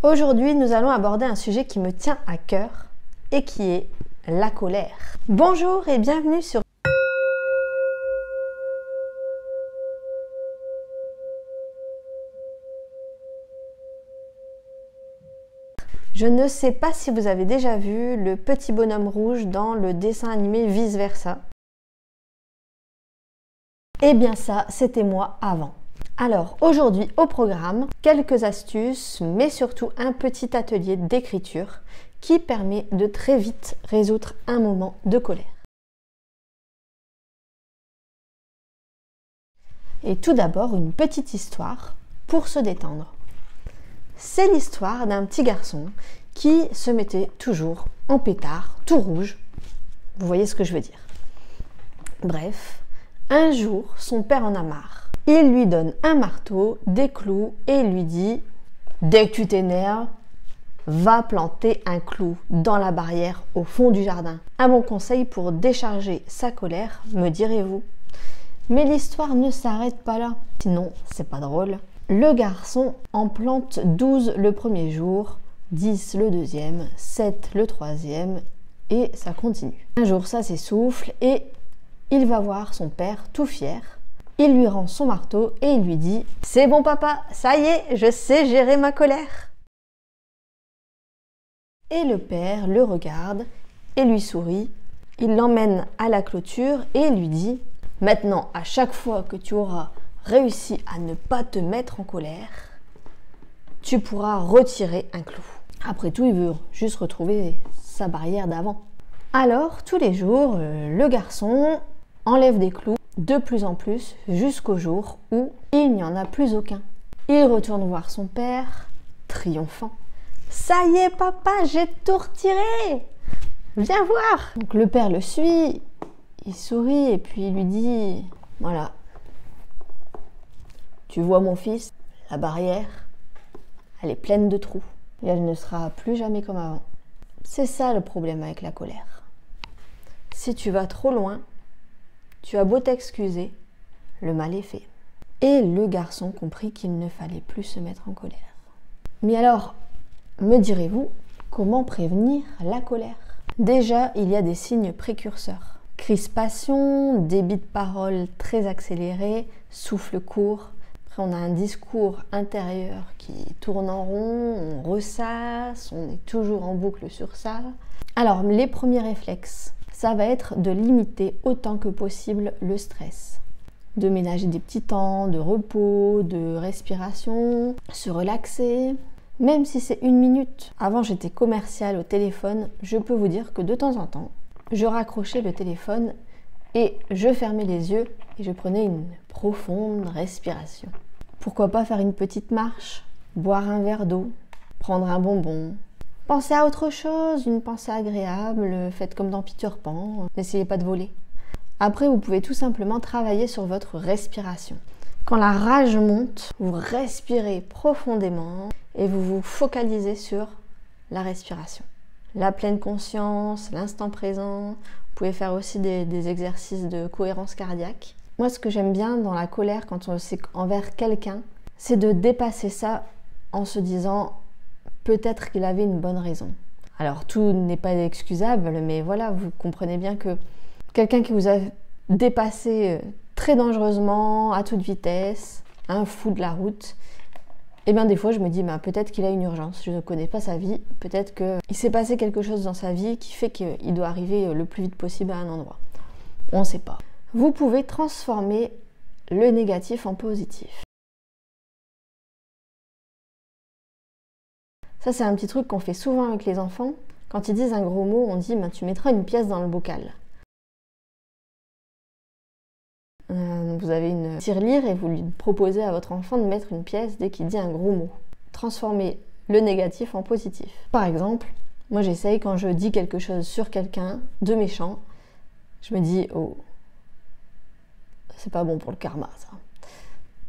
Aujourd'hui, nous allons aborder un sujet qui me tient à cœur et qui est la colère. Bonjour et bienvenue sur Je ne sais pas si vous avez déjà vu le petit bonhomme rouge dans le dessin animé Vice Versa. Eh bien ça, c'était moi avant. Alors aujourd'hui au programme, quelques astuces, mais surtout un petit atelier d'écriture qui permet de très vite résoudre un moment de colère. Et tout d'abord, une petite histoire pour se détendre. C'est l'histoire d'un petit garçon qui se mettait toujours en pétard, tout rouge. Vous voyez ce que je veux dire. Bref, un jour, son père en a marre. Il lui donne un marteau, des clous et lui dit « Dès que tu t'énerves, va planter un clou dans la barrière au fond du jardin. » Un bon conseil pour décharger sa colère, me direz-vous. Mais l'histoire ne s'arrête pas là, sinon c'est pas drôle. Le garçon en plante 12 le premier jour, 10 le deuxième, 7 le troisième et ça continue. Un jour ça s'essouffle et il va voir son père tout fier. Il lui rend son marteau et il lui dit « C'est bon papa, ça y est, je sais gérer ma colère !» Et le père le regarde et lui sourit. Il l'emmène à la clôture et lui dit « Maintenant, à chaque fois que tu auras réussi à ne pas te mettre en colère, tu pourras retirer un clou. » Après tout, il veut juste retrouver sa barrière d'avant. Alors, tous les jours, le garçon enlève des clous de plus en plus jusqu'au jour où il n'y en a plus aucun. Il retourne voir son père, triomphant. « Ça y est papa, j'ai tout retiré! Viens voir !» Donc le père le suit, il sourit et puis il lui dit « Voilà, tu vois mon fils, la barrière, elle est pleine de trous et elle ne sera plus jamais comme avant. » C'est ça le problème avec la colère. Si tu vas trop loin, tu as beau t'excuser, le mal est fait. Et le garçon comprit qu'il ne fallait plus se mettre en colère. Mais alors, me direz-vous, comment prévenir la colère? Déjà, il y a des signes précurseurs. Crispation, débit de parole très accéléré, souffle court. Après, on a un discours intérieur qui tourne en rond, on ressasse, on est toujours en boucle sur ça. Alors, les premiers réflexes, ça va être de limiter autant que possible le stress. De ménager des petits temps de repos, de respiration, se relaxer. Même si c'est 1 minute. Avant, j'étais commerciale au téléphone. Je peux vous dire que de temps en temps, je raccrochais le téléphone et je fermais les yeux et je prenais une profonde respiration. Pourquoi pas faire une petite marche, boire un verre d'eau, prendre un bonbon, penser à autre chose, une pensée agréable, faites comme dans Peter Pan, n'essayez pas de voler. Après, vous pouvez tout simplement travailler sur votre respiration. Quand la rage monte, vous respirez profondément et vous vous focalisez sur la respiration. La pleine conscience, l'instant présent. Vous pouvez faire aussi des exercices de cohérence cardiaque. Moi, ce que j'aime bien dans la colère, quand c'est envers quelqu'un, c'est de dépasser ça en se disant peut-être qu'il avait une bonne raison. Alors, tout n'est pas excusable, mais voilà, vous comprenez bien que quelqu'un qui vous a dépassé très dangereusement, à toute vitesse, un fou de la route, et bien des fois je me dis peut-être qu'il a une urgence, je ne connais pas sa vie, peut-être qu'il s'est passé quelque chose dans sa vie qui fait qu'il doit arriver le plus vite possible à un endroit. On ne sait pas. Vous pouvez transformer le négatif en positif. Ça c'est un petit truc qu'on fait souvent avec les enfants. Quand ils disent un gros mot, on dit tu mettras une pièce dans le bocal. Vous avez une tirelire et vous lui proposez à votre enfant de mettre une pièce dès qu'il dit un gros mot. Transformez le négatif en positif. Par exemple, moi j'essaye quand je dis quelque chose sur quelqu'un de méchant, je me dis oh, c'est pas bon pour le karma ça.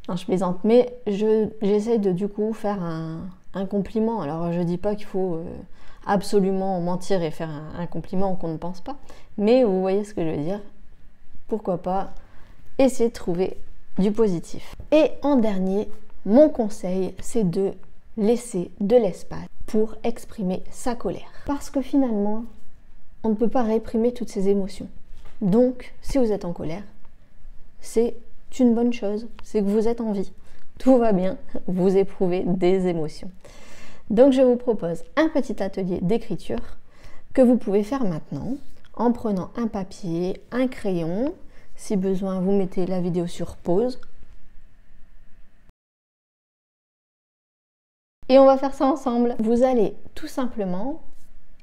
Non, je plaisante, mais j'essaye de du coup faire un compliment. Alors je dis pas qu'il faut absolument mentir et faire un compliment qu'on ne pense pas, mais vous voyez ce que je veux dire. Pourquoi pas essayer de trouver du positif. Et en dernier, mon conseil, c'est de laisser de l'espace pour exprimer sa colère. Parce que finalement, on ne peut pas réprimer toutes ces émotions. Donc, si vous êtes en colère, c'est une bonne chose, c'est que vous êtes en vie. Tout va bien, vous éprouvez des émotions. Donc, je vous propose un petit atelier d'écriture que vous pouvez faire maintenant en prenant un papier, un crayon. Si besoin, vous mettez la vidéo sur pause. Et on va faire ça ensemble. Vous allez tout simplement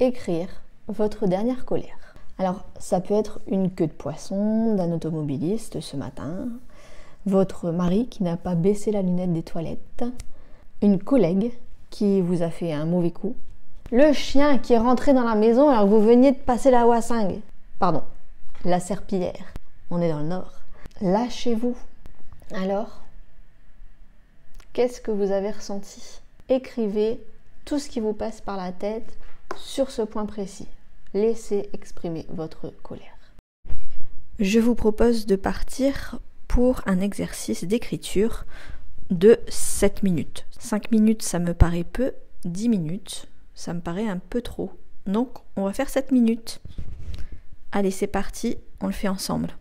écrire votre dernière colère. Alors, ça peut être une queue de poisson d'un automobiliste ce matin, votre mari qui n'a pas baissé la lunette des toilettes, une collègue qui vous a fait un mauvais coup, le chien qui est rentré dans la maison alors que vous veniez de passer la Ouassing. Pardon, la serpillière. On est dans le nord. Lâchez-vous. Alors, qu'est-ce que vous avez ressenti? Écrivez tout ce qui vous passe par la tête sur ce point précis. Laissez exprimer votre colère. Je vous propose de partir pour un exercice d'écriture de 7 minutes. 5 minutes, ça me paraît peu. 10 minutes, ça me paraît un peu trop. Donc, on va faire 7 minutes. Allez, c'est parti, on le fait ensemble.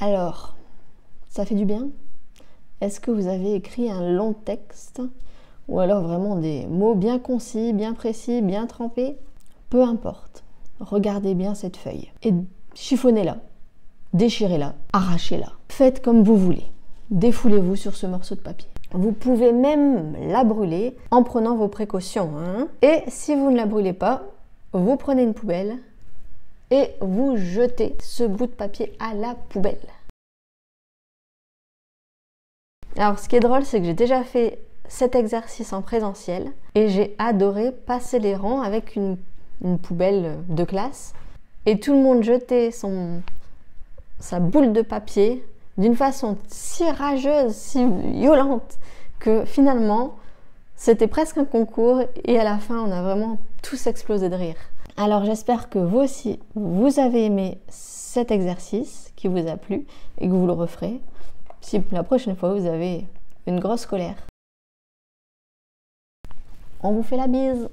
Alors, ça fait du bien? Est-ce que vous avez écrit un long texte? Ou alors vraiment des mots bien concis, bien précis, bien trempés? Peu importe. Regardez bien cette feuille et chiffonnez-la, déchirez-la, arrachez-la. Faites comme vous voulez. Défoulez-vous sur ce morceau de papier. Vous pouvez même la brûler en prenant vos précautions. Et si vous ne la brûlez pas, vous prenez une poubelle et vous jetez ce bout de papier à la poubelle. Alors ce qui est drôle, c'est que j'ai déjà fait cet exercice en présentiel et j'ai adoré passer les rangs avec une poubelle de classe et tout le monde jetait sa boule de papier d'une façon si rageuse, si violente que finalement c'était presque un concours et à la fin on a vraiment tous explosé de rire. Alors j'espère que vous aussi vous avez aimé cet exercice, qui vous a plu et que vous le referez si la prochaine fois vous avez une grosse colère. On vous fait la bise!